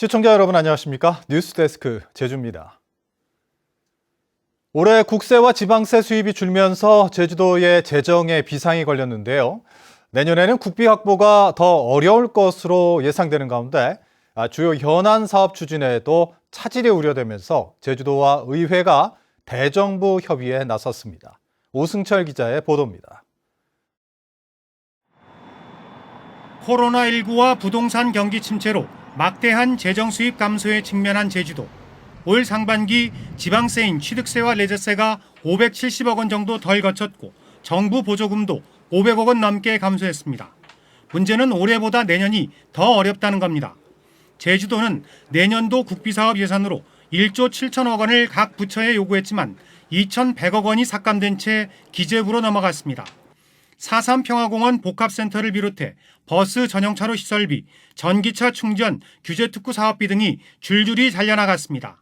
시청자 여러분 안녕하십니까? 뉴스데스크 제주입니다. 올해 국세와 지방세 수입이 줄면서 제주도의 재정에 비상이 걸렸는데요. 내년에는 국비 확보가 더 어려울 것으로 예상되는 가운데 주요 현안 사업 추진에도 차질이 우려되면서 제주도와 의회가 대정부 협의에 나섰습니다. 오승철 기자의 보도입니다. 코로나19와 부동산 경기 침체로 막대한 재정 수입 감소에 직면한 제주도. 올 상반기 지방세인 취득세와 레저세가 570억 원 정도 덜 거쳤고 정부 보조금도 500억 원 넘게 감소했습니다. 문제는 올해보다 내년이 더 어렵다는 겁니다. 제주도는 내년도 국비사업 예산으로 1조 7천억 원을 각 부처에 요구했지만 2,100억 원이 삭감된 채 기재부로 넘어갔습니다. 4.3 평화공원 복합센터를 비롯해 버스 전용차로 시설비, 전기차 충전, 규제특구 사업비 등이 줄줄이 잘려나갔습니다.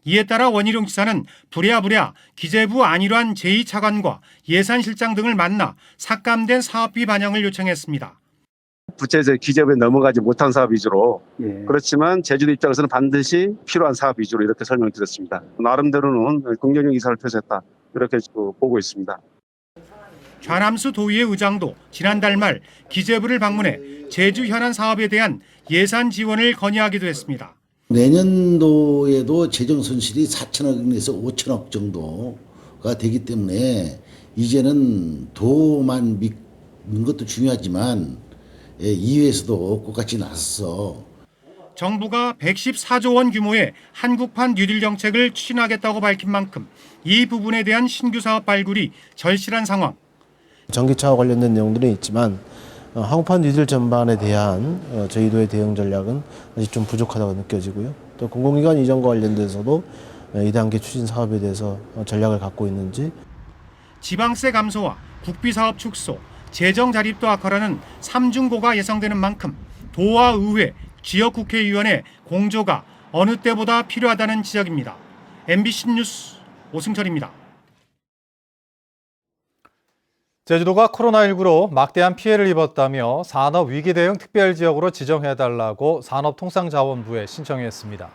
이에 따라 원희룡 지사는 부랴부랴 기재부 안일환 제2차관과 예산실장 등을 만나 삭감된 사업비 반영을 요청했습니다. 부채에서 기재부에 넘어가지 못한 사업 위주로 그렇지만 제주도 입장에서는 반드시 필요한 사업 위주로 이렇게 설명을 드렸습니다. 나름대로는 긍정적 의사를 표시했다 이렇게 보고 있습니다. 좌남수 도의회 의장도 지난달 말 기재부를 방문해 제주 현안 사업에 대한 예산 지원을 건의하기도 했습니다. 내년도에도 재정 손실이 4천억에서 5천억 정도가 되기 때문에 이제는 도만 믿는 것도 중요하지만 이외에서도 똑같이 나서서 정부가 114조 원 규모의 한국판 뉴딜 정책을 추진하겠다고 밝힌 만큼 이 부분에 대한 신규 사업 발굴이 절실한 상황. 전기차와 관련된 내용들은 있지만 한국판 뉴딜 전반에 대한 저희도의 대응 전략은 아직 좀 부족하다고 느껴지고요. 또 공공기관 이전과 관련돼서도 2단계 추진 사업에 대해서 전략을 갖고 있는지. 지방세 감소와 국비사업 축소, 재정 자립도 악화라는 삼중고가 예상되는 만큼 도와 의회, 지역국회의원의 공조가 어느 때보다 필요하다는 지적입니다. MBC 뉴스 오승철입니다. 제주도가 코로나19로 막대한 피해를 입었다며 산업위기 대응 특별지역으로 지정해달라고 산업통상자원부에 신청했습니다.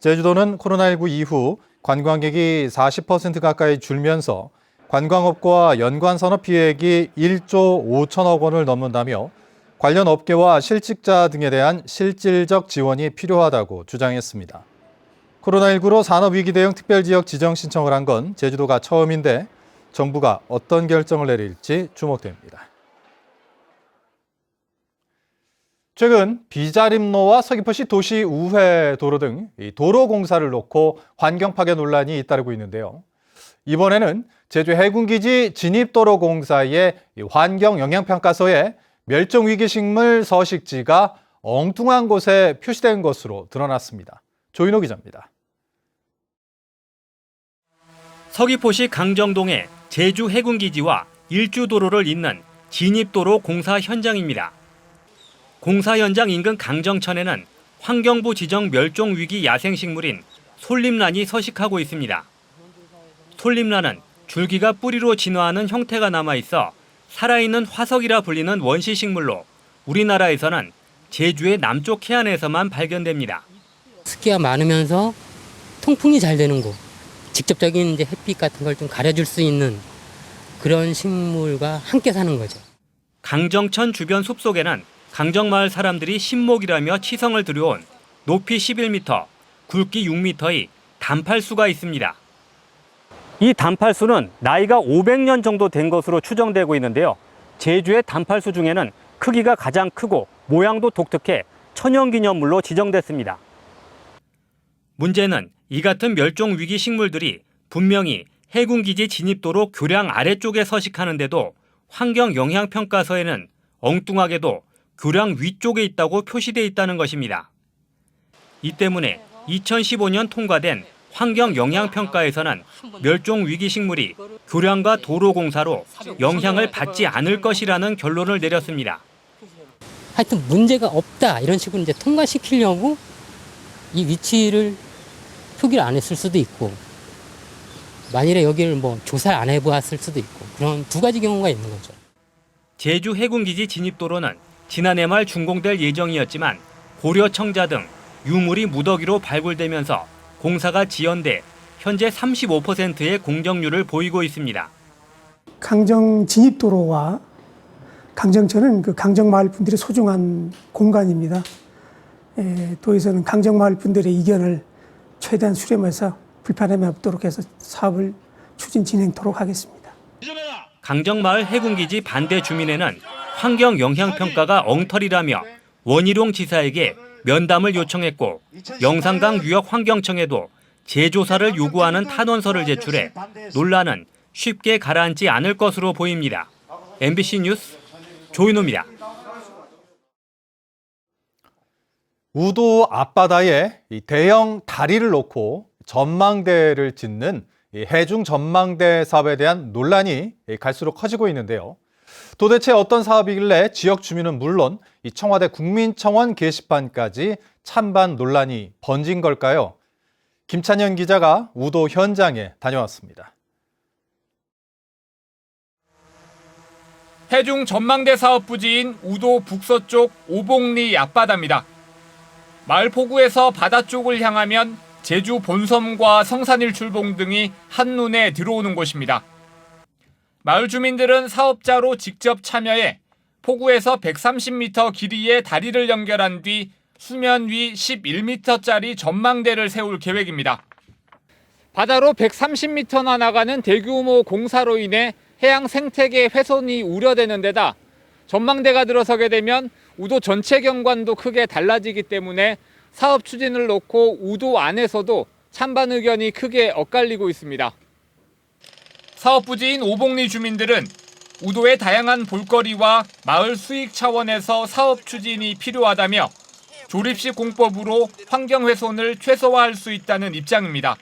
제주도는 코로나19 이후 관광객이 40% 가까이 줄면서 관광업과 연관산업 피해액이 1조 5천억 원을 넘는다며 관련 업계와 실직자 등에 대한 실질적 지원이 필요하다고 주장했습니다. 코로나19로 산업위기 대응 특별지역 지정 신청을 한 건 제주도가 처음인데 정부가 어떤 결정을 내릴지 주목됩니다. 최근 비자림로와 서귀포시 도시우회 도로 등 도로 공사를 놓고 환경 파괴 논란이 잇따르고 있는데요. 이번에는 제주 해군기지 진입도로 공사의 환경 영향평가서에 멸종위기식물 서식지가 엉뚱한 곳에 표시된 것으로 드러났습니다. 조인호 기자입니다. 서귀포시 강정동의 제주 해군기지와 일주도로를 잇는 진입도로 공사 현장입니다. 공사 현장 인근 강정천에는 환경부 지정 멸종위기 야생식물인 솔림란이 서식하고 있습니다. 솔림란은 줄기가 뿌리로 진화하는 형태가 남아있어 살아있는 화석이라 불리는 원시식물로 우리나라에서는 제주의 남쪽 해안에서만 발견됩니다. 습기가 많으면서 통풍이 잘 되는 곳, 직접적인 이제 햇빛 같은 걸 좀 가려줄 수 있는 그런 식물과 함께 사는 거죠. 강정천 주변 숲속에는 강정마을 사람들이 신목이라며 치성을 들여온 높이 11m, 굵기 6m의 단팔수가 있습니다. 이 단팔수는 나이가 500년 정도 된 것으로 추정되고 있는데요. 제주의 단팔수 중에는 크기가 가장 크고 모양도 독특해 천연기념물로 지정됐습니다. 문제는 이 같은 멸종위기 식물들이 분명히 해군기지 진입도로 교량 아래쪽에 서식하는데도 환경영향평가서에는 엉뚱하게도 교량 위쪽에 있다고 표시돼 있다는 것입니다. 이 때문에 2015년 통과된 환경영향평가에서는 멸종위기 식물이 교량과 도로공사로 영향을 받지 않을 것이라는 결론을 내렸습니다. 하여튼 문제가 없다 이런 식으로 이제 통과시키려고 이 위치를 표기를 안 했을 수도 있고 만일에 여기를 뭐 조사를 안 해보았을 수도 있고 그런 두 가지 경우가 있는 거죠. 제주 해군기지 진입도로는 지난해 말 준공될 예정이었지만 고려청자 등 유물이 무더기로 발굴되면서 공사가 지연돼 현재 35%의 공정률을 보이고 있습니다. 강정 진입도로와 강정천은 그 강정마을 분들의 소중한 공간입니다. 도에서는 강정마을 분들의 이견을 최대한 수렴해서 불편함이 없도록 해서 사업을 추진 진행토록 하겠습니다. 강정마을 해군기지 반대 주민회는 환경 영향 평가가 엉터리라며 원희룡 지사에게 면담을 요청했고 영산강 유역 환경청에도 재조사를 요구하는 탄원서를 제출해 논란은 쉽게 가라앉지 않을 것으로 보입니다. MBC 뉴스 조인호입니다. 우도 앞바다에 이 대형 다리를 놓고 전망대를 짓는 이 해중 전망대 사업에 대한 논란이 갈수록 커지고 있는데요. 도대체 어떤 사업이길래 지역 주민은 물론 이 청와대 국민청원 게시판까지 찬반 논란이 번진 걸까요? 김찬현 기자가 우도 현장에 다녀왔습니다. 해중 전망대 사업 부지인 우도 북서쪽 오봉리 앞바다입니다. 마을 포구에서 바다 쪽을 향하면 제주 본섬과 성산일출봉 등이 한눈에 들어오는 곳입니다. 마을 주민들은 사업자로 직접 참여해 포구에서 130m 길이의 다리를 연결한 뒤 수면 위 11m짜리 전망대를 세울 계획입니다. 바다로 130m나 나가는 대규모 공사로 인해 해양 생태계 훼손이 우려되는 데다 전망대가 들어서게 되면 우도 전체 경관도 크게 달라지기 때문에 사업 추진을 놓고 우도 안에서도 찬반 의견이 크게 엇갈리고 있습니다. 사업 부지인 오봉리 주민들은 우도의 다양한 볼거리와 마을 수익 차원에서 사업 추진이 필요하다며 조립식 공법으로 환경 훼손을 최소화할 수 있다는 입장입니다.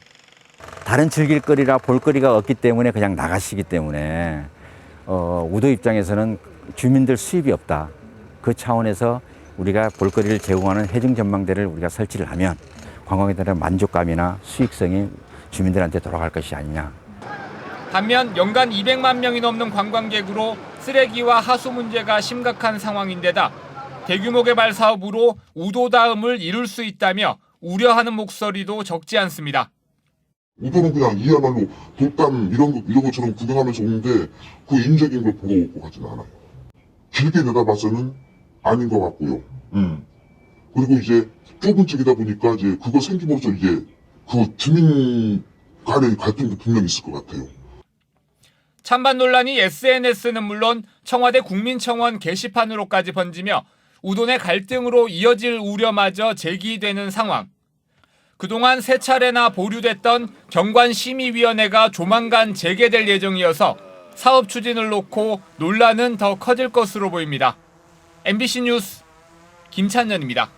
다른 즐길거리나 볼거리가 없기 때문에 그냥 나가시기 때문에 우도 입장에서는 주민들 수입이 없다. 그 차원에서 우리가 볼거리를 제공하는 해중 전망대를 우리가 설치를 하면 관광에 대한 만족감이나 수익성이 주민들한테 돌아갈 것이 아니냐. 반면 연간 200만 명이 넘는 관광객으로 쓰레기와 하수 문제가 심각한 상황인데다 대규모 개발 사업으로 우도 다음을 이룰 수 있다며 우려하는 목소리도 적지 않습니다. 우도는 그냥 이야말로 돌담 이런 것처럼 구경하면서 오는데 그 인적인 걸 보고 오고 하진 않아요. 길게 내다봐서는 아닌 것 같고요. 그리고 이제 좁은 쪽이다 보니까 이제 그거 생김없어 이제 그 주민 간의 갈등도 분명히 있을 것 같아요. 찬반 논란이 SNS는 물론 청와대 국민청원 게시판으로까지 번지며 우도 내 갈등으로 이어질 우려마저 제기되는 상황. 그동안 세 차례나 보류됐던 경관심의위원회가 조만간 재개될 예정이어서 사업 추진을 놓고 논란은 더 커질 것으로 보입니다. MBC 뉴스 김찬현입니다.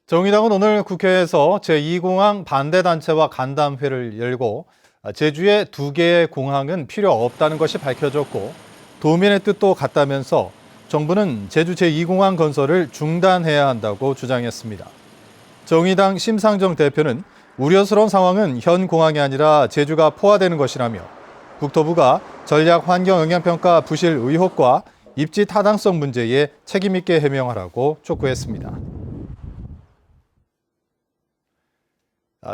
정의당은 오늘 국회에서 제2공항 반대단체와 간담회를 열고 제주의 2개의 공항은 필요 없다는 것이 밝혀졌고 도민의 뜻도 같다면서 정부는 제주 제2공항 건설을 중단해야 한다고 주장했습니다. 정의당 심상정 대표는 우려스러운 상황은 현 공항이 아니라 제주가 포화되는 것이라며 국토부가 전략 환경 영향평가 부실 의혹과 입지 타당성 문제에 책임 있게 해명하라고 촉구했습니다.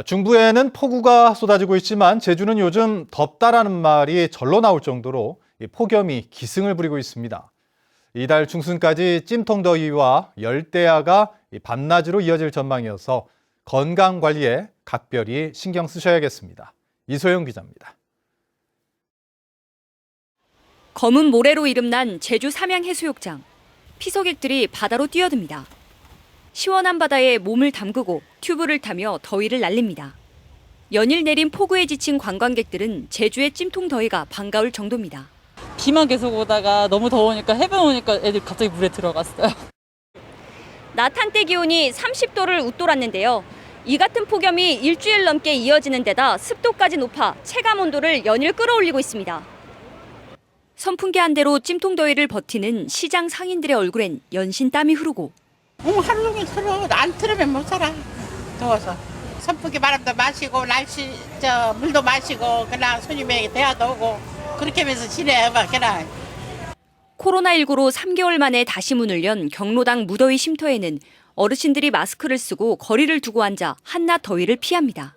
중부에는 폭우가 쏟아지고 있지만 제주는 요즘 덥다라는 말이 절로 나올 정도로 폭염이 기승을 부리고 있습니다. 이달 중순까지 찜통더위와 열대야가 밤낮으로 이어질 전망이어서 건강관리에 각별히 신경 쓰셔야겠습니다. 이소영 기자입니다. 검은 모래로 이름난 제주 삼양해수욕장. 피서객들이 바다로 뛰어듭니다. 시원한 바다에 몸을 담그고 튜브를 타며 더위를 날립니다. 연일 내린 폭우에 지친 관광객들은 제주의 찜통 더위가 반가울 정도입니다. 비만 계속 오다가 너무 더우니까 해변 오니까 애들 갑자기 물에 들어갔어요. 낮 한때 기온이 30도를 웃돌았는데요. 이 같은 폭염이 일주일 넘게 이어지는 데다 습도까지 높아 체감 온도를 연일 끌어올리고 있습니다. 선풍기 한 대로 찜통 더위를 버티는 시장 상인들의 얼굴엔 연신 땀이 흐르고 하루 종일 틀어. 안 틀으면 못 살아. 더워서. 선풍기 바람도 마시고 물도 마시고 그냥 손님에게 대화도 오고 그렇게 하면서 지내요. 그냥. 코로나19로 3개월 만에 다시 문을 연 경로당 무더위 쉼터에는 어르신들이 마스크를 쓰고 거리를 두고 앉아 한낮 더위를 피합니다.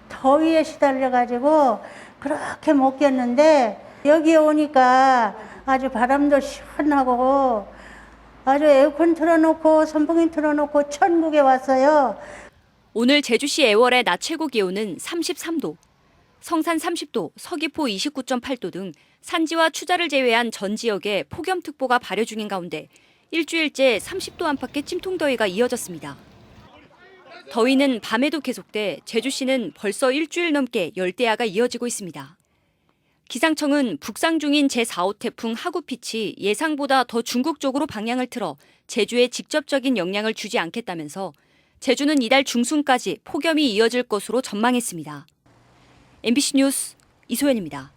더위에 시달려가지고 그렇게 못 견는데 여기에 오니까 아주 바람도 시원하고 아주 에어컨 틀어놓고 선풍기 틀어놓고 천국에 왔어요. 오늘 제주시 애월의 낮 최고 기온은 33도, 성산 30도, 서귀포 29.8도 등 산지와 추자를 제외한 전 지역에 폭염특보가 발효 중인 가운데 일주일째 30도 안팎의 찜통더위가 이어졌습니다. 더위는 밤에도 계속돼 제주시는 벌써 일주일 넘게 열대야가 이어지고 있습니다. 기상청은 북상 중인 제4호 태풍 하구피치 예상보다 더 중국 쪽으로 방향을 틀어 제주에 직접적인 영향을 주지 않겠다면서 제주는 이달 중순까지 폭염이 이어질 것으로 전망했습니다. MBC 뉴스 이소연입니다.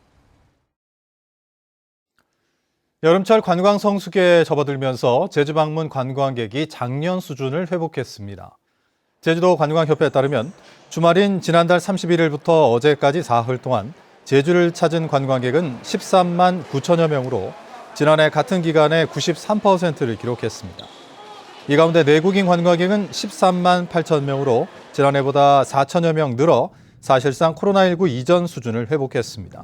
여름철 관광 성수기에 접어들면서 제주 방문 관광객이 작년 수준을 회복했습니다. 제주도 관광협회에 따르면 주말인 지난달 31일부터 어제까지 사흘 동안 제주를 찾은 관광객은 13만 9천여 명으로 지난해 같은 기간의 93%를 기록했습니다. 이 가운데 내국인 관광객은 13만 8천 명으로 지난해보다 4천여 명 늘어 사실상 코로나19 이전 수준을 회복했습니다.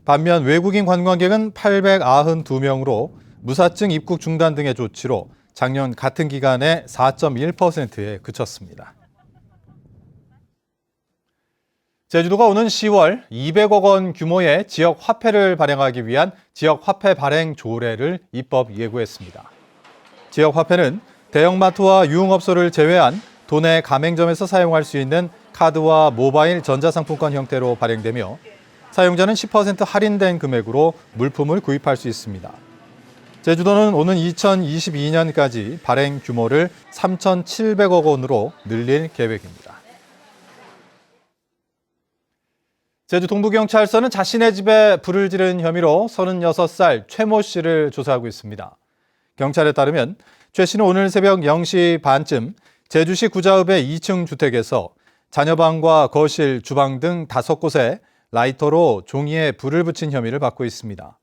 반면 외국인 관광객은 892명으로 무사증 입국 중단 등의 조치로 작년 같은 기간의 4.1%에 그쳤습니다. 제주도가 오는 10월 200억 원 규모의 지역 화폐를 발행하기 위한 지역 화폐 발행 조례를 입법 예고했습니다. 지역 화폐는 대형마트와 유흥업소를 제외한 도내 가맹점에서 사용할 수 있는 카드와 모바일 전자상품권 형태로 발행되며 사용자는 10% 할인된 금액으로 물품을 구입할 수 있습니다. 제주도는 오는 2022년까지 발행 규모를 3,700억 원으로 늘릴 계획입니다. 제주 동부경찰서는 자신의 집에 불을 지른 혐의로 36살 최모 씨를 조사하고 있습니다. 경찰에 따르면 최 씨는 오늘 새벽 0시 반쯤 제주시 구자읍의 2층 주택에서 자녀방과 거실, 주방 등 5곳에 라이터로 종이에 불을 붙인 혐의를 받고 있습니다.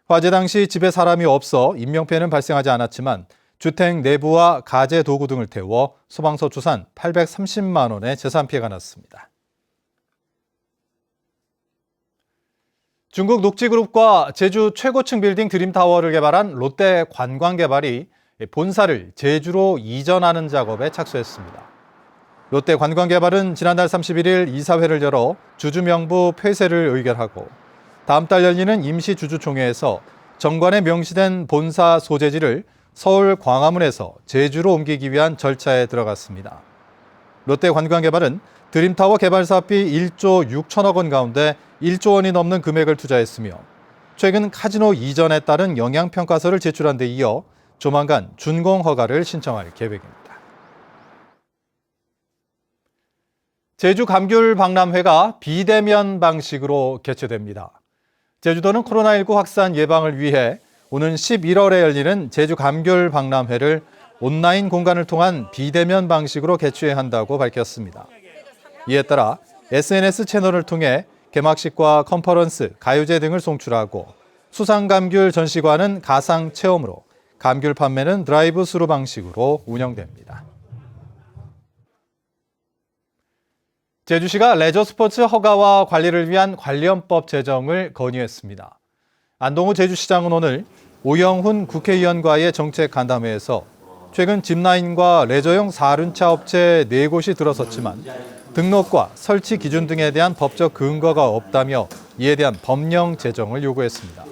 화재 당시 집에 사람이 없어 인명피해는 발생하지 않았지만 주택 내부와 가재 도구 등을 태워 소방서 추산 830만 원의 재산 피해가 났습니다. 중국 녹지그룹과 제주 최고층 빌딩 드림타워를 개발한 롯데 관광개발이 본사를 제주로 이전하는 작업에 착수했습니다. 롯데 관광개발은 지난달 31일 이사회를 열어 주주명부 폐쇄를 의결하고 다음 달 열리는 임시주주총회에서 정관에 명시된 본사 소재지를 서울 광화문에서 제주로 옮기기 위한 절차에 들어갔습니다. 롯데 관광개발은 드림타워 개발 사업비 1조 6천억 원 가운데 1조 원이 넘는 금액을 투자했으며 최근 카지노 이전에 따른 영향평가서를 제출한 데 이어 조만간 준공 허가를 신청할 계획입니다. 제주 감귤 박람회가 비대면 방식으로 개최됩니다. 제주도는 코로나19 확산 예방을 위해 오는 11월에 열리는 제주 감귤 박람회를 온라인 공간을 통한 비대면 방식으로 개최해야 한다고 밝혔습니다. 이에 따라 SNS 채널을 통해 개막식과 컨퍼런스, 가요제 등을 송출하고 수상감귤 전시관은 가상 체험으로 감귤 판매는 드라이브 스루 방식으로 운영됩니다. 제주시가 레저 스포츠 허가와 관리를 위한 관련법 제정을 건의했습니다. 안동우 제주시장은 오늘 오영훈 국회의원과의 정책 간담회에서 최근 짚라인과 레저용 사륜차 업체 4곳이 들어섰지만 등록과 설치 기준 등에 대한 법적 근거가 없다며 이에 대한 법령 제정을 요구했습니다.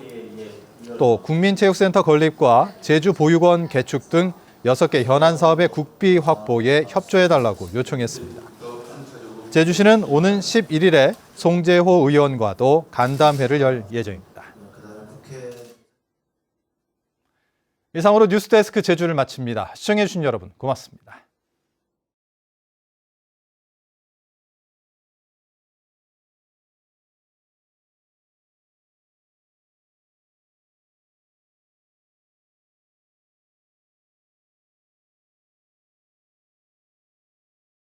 또 국민체육센터 건립과 제주보육원 개축 등 6개 현안 사업의 국비 확보에 협조해달라고 요청했습니다. 제주시는 오는 11일에 송재호 의원과도 간담회를 열 예정입니다. 이상으로 뉴스데스크 제주를 마칩니다. 시청해주신 여러분 고맙습니다.